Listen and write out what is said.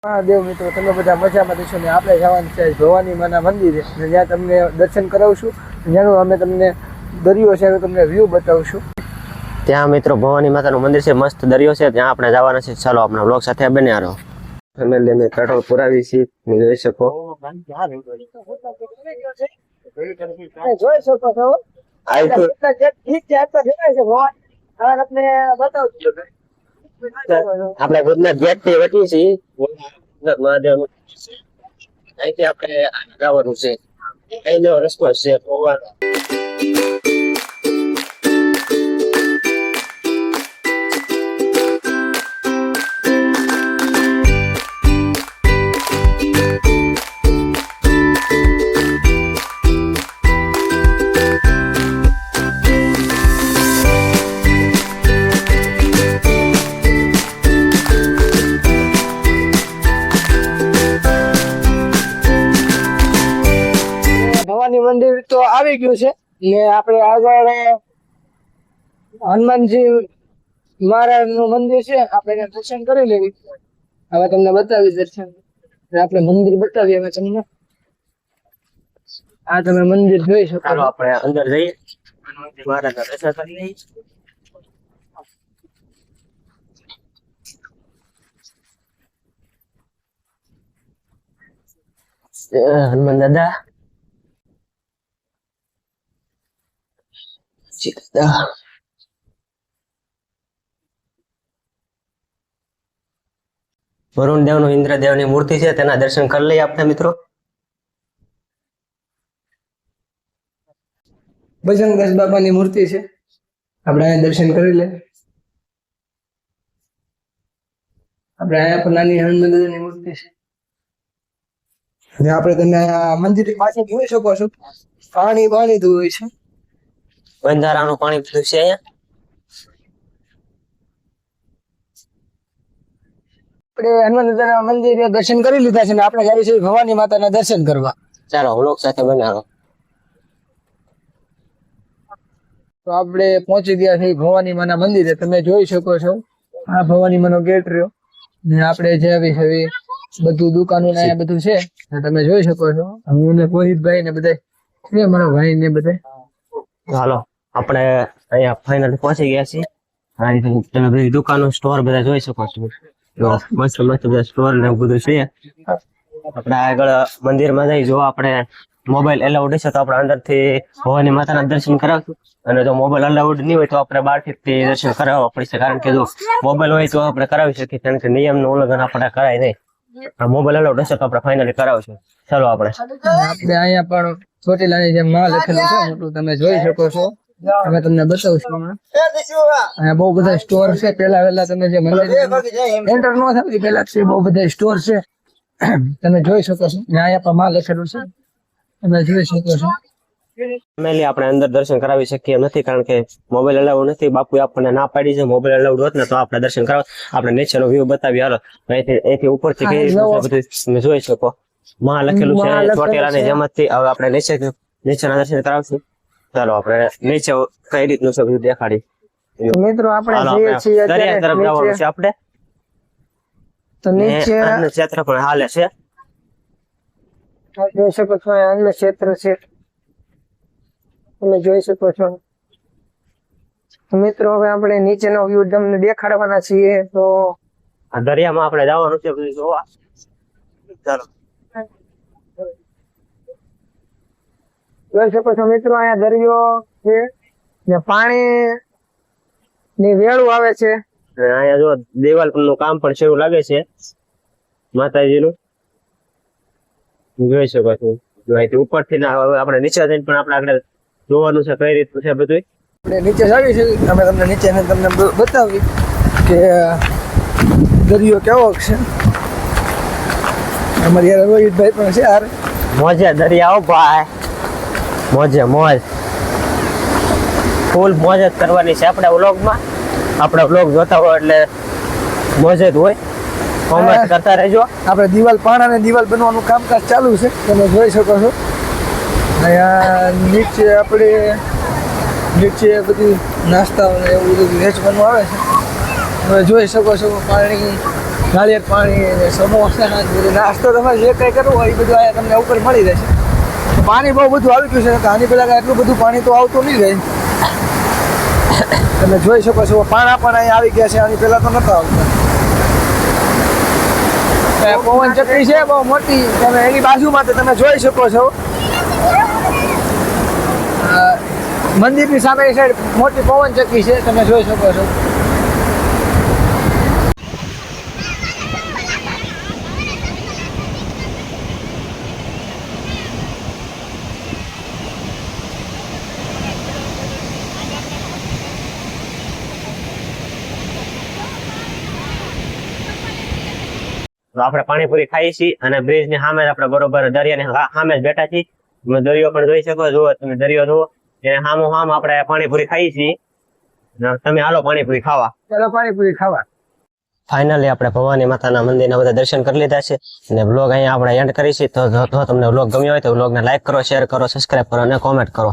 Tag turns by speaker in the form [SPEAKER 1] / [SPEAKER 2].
[SPEAKER 1] હા દેવ મિત્રો, તમે બધા મજામાં દેશો ને આપણે જવાનું છે ભવાની માના મંદિરે ને ત્યાં તમને દર્શન કરાવશું. ત્યાંનું અમે તમને દરિયો છે તમને વ્યૂ બતાવશું.
[SPEAKER 2] ત્યાં મિત્રો ભવાની માતાનું મંદિર છે, મસ્ત દરિયો છે, ત્યાં આપણે જવાના છે. ચાલો આપણા બ્લોગ સાથે બન્યા રહો. ફેમિલી ને પેટ્રોલ પુરાવી છે, જોઈ શકો.
[SPEAKER 1] જોઈ શકો છો
[SPEAKER 2] આપણે ભૂતનાથ ગેટ થી વટી છીએ. મહાદેવ અહીંથી આપણે જવાનું છે. અહીંનો રસ્તો છે ભગવાન.
[SPEAKER 1] મંદિર તો આવી ગયું છે ને આપણે આગળ હનુમાનજી મહારાજ નું મંદિર છે, આપણે દર્શન કરી લેવી. હવે તમને બતાવી દર્શન આપણે મંદિર બતાવીએ. હવે તમને આ તમે મંદિર જોઈ શકો.
[SPEAKER 2] આપણે અંદર જઈએ, મહારાજ ના દર્શન કરી લઈએ. હનુમાન દાદા વરુણ દેવ નું ઇન્દ્રદેવ ની મૂર્તિ છે, તેના દર્શન કરી લઈએ આપણે મિત્રો.
[SPEAKER 1] બજરંગદાસ બાબાની મૂર્તિ છે, આપણે અહીંયા દર્શન કરી લે. આપણે અહીંયા પણ નાની હનુમાન દાદાની મૂર્તિ છે. આપણે તમે મંદિર પાછળ જોઈ શકો છો, પાણી હોય છે.
[SPEAKER 2] બંધારાનું પાણી પીધું છે અહીંયા.
[SPEAKER 1] આપણે હનુમાન દાદાના મંદિરે દર્શન કરી લીધા છે ને આપણે જઈએ છીએ ભવાની માતાના દર્શન કરવા.
[SPEAKER 2] ચાલો વ્લોગ સાથે બનાવો.
[SPEAKER 1] તો આપણે પહોંચી ગયા છીએ ભવાની માના મંદિરે. તમે જોઈ શકો છો આ ભવાની માનો ગેટ રહ્યો ને આપણે જે આવી છે બધું દુકાનો ને અહીંયા બધું છે, તમે જોઈ શકો છો. હું ને કોહિતભાઈ ને બધા છે, મારા ભાઈ ને બધા.
[SPEAKER 2] હાલો આપણે અહીંયા ફાઇનલ પહોંચી ગયા છીએ. તમે બધી દુકાનો સ્ટોર બધા જોઈ શકો છો. મસ્ત મસ્ત બધા સ્ટોર ને બધું છે. આપણે આગળ મંદિરમાં જઈ જો આપણે મોબાઈલ એલાઉડ હશે તો આપણે અંદરથી ભવાની માતાના દર્શન કરાવશું, અને જો મોબાઈલ અલાઉડ નહીં હોય તો આપણે બહારથી દર્શન કરાવવા પડશે. કારણ કે જો મોબાઈલ હોય તો આપણે કરાવી શકીએ, કારણ કે નિયમનું ઉલ્લંઘન આપણે કરાય નહીં. મોબાઈલ અલાઉડ હશે તો આપણે ફાઇનલી કરાવશું. ચાલો આપણે
[SPEAKER 1] અહીંયા પણ ચોટીલાની જેમ માં લખેલું છે મોટું, તમે જોઈ શકો છો. અમે તમને બતાવશું. અહીંયા બહુ બધા સ્ટોર છે. પેલા તમે જે મંદિર એન્ટર ન થાય પેલા બહુ બધા સ્ટોર છે, તમે જોઈ શકો છો. અહીંયા પણ માં લખેલું છે, તમે જોઈ શકો છો.
[SPEAKER 2] ફેમિલી આપણે અંદર દર્શન કરાવી શકીએ નથી, કારણ કે મોબાઈલ અલાઉડ નથી. બાપુ આપણને ના પાડી છે. મોબાઈલ અલાઉડ હોત ને તો આપણે દર્શન કરાવ. આપણે નીચેનો વ્યૂ બતાવી. હાલો અહીંથી ઉપરથી કઈ બધું તમે જોઈ શકો. માં લખેલું છે ચોટીલાની જેમથી. હવે આપણે નીચેના દર્શન કરાવશું. ચાલો આપણે નીચે કઈ રીતનું છે બધું દેખાડી.
[SPEAKER 1] મિત્રો આપણે જઈએ છીએ
[SPEAKER 2] દરિયા તરફ જવાનું છે આપણે.
[SPEAKER 1] તો નીચે
[SPEAKER 2] ક્ષેત્ર પણ હાલે છે,
[SPEAKER 1] જોઈ શકો છો. અન્ય ક્ષેત્ર છે, તમે જોઈ શકો છો. મિત્રો હવે આપણે નીચેનો વ્યૂ તમને દેખાડવાના છીએ. તો
[SPEAKER 2] દરિયામાં આપણે જવાનું છે બધું જોવા. ચાલો
[SPEAKER 1] જોઈ શકો છો મિત્રો, અહીંયા દરિયો છે ને પાણી ની વેળું આવે છે.
[SPEAKER 2] અહીંયા જો દિવાલ નું કામ પણ શરૂ લાગે છે માતાજીનું, જોઈ શકો છો. જો અહીંથી ઉપરથી ના આપણે નીચે જઈને પણ આપણે આગળ જોવાનું છે કઈ રીતનું છે બધું.
[SPEAKER 1] આપણે નીચે આવી છે, અમે તમને નીચે તમને બતાવી કે દરિયો કેવો છે. અમારી યાર રોહિતભાઈ પણ છે યાર.
[SPEAKER 2] મોજે દરિયા ભાઈ, મોજે મોજ, ફૂલ મોજ જ કરવાની છે આપણે વ્લોગમાં. આપણે વ્લોગ જોતા હોય એટલે મોજ જ હોય. કોમેન્ટ કરતા રહેજો.
[SPEAKER 1] આપણે દિવાલ પાણા ને દિવાલ બનવાનું કામકાજ ચાલુ છે, તમે જોઈ શકો છો. અહીંયા નીચે આપણે નીચે બધી નાસ્તા એવું બધું વેચવાનું આવે છે. તમે જોઈ શકો છો પાણી નાળિયેર પાણી ને સમોસા ને બધું નાસ્તો તમારે જે કંઈ કરવું હોય એ બધું અહીંયા તમને ઉપર મળી રહેશે. પાણી બહુ બધું આવી ગયું છે, આની પહેલાં એટલું બધું પાણી તો આવતું નહીં રહે. તમે જોઈ શકો છો પાણા પણ અહીંયા આવી ગયા છે, આની પહેલાં તો નહોતા આવતા. પવન ચક્રી છે બહુ મોટી, તમે એની બાજુમાં તો તમે જોઈ શકો છો મંદિરની સામે સાઈડ મોટી પવન ચક્કી છે, તમે જોઈ શકો છો.
[SPEAKER 2] તો આપણે પાણીપુરી ખાઈએ છીએ અને બ્રિજ ની સામે જ આપણે બરોબર દરિયાની સામે જ બેઠા છીએ. તમે દરિયો પણ જોઈ શકો છો, તમે દરિયો જુઓ એને સામો સામ આપણે પાણીપુરી ખાઈએ છીએ. તમે હાલો પાણીપુરી ખાવા.
[SPEAKER 1] ચાલો પાણીપુરી ખાવા.
[SPEAKER 2] ફાઇનલી આપણે ભવાની માતાના મંદિરના બધા દર્શન કરી લીધા છે અને બ્લોગ અહીંયા આપણે એન્ડ કરીશું. તો જો તમને બ્લોગ ગમ્યો હોય તો બ્લોગને લાઈક કરો, શેર કરો, સબસ્ક્રાઇબ કરો અને કોમેન્ટ કરો.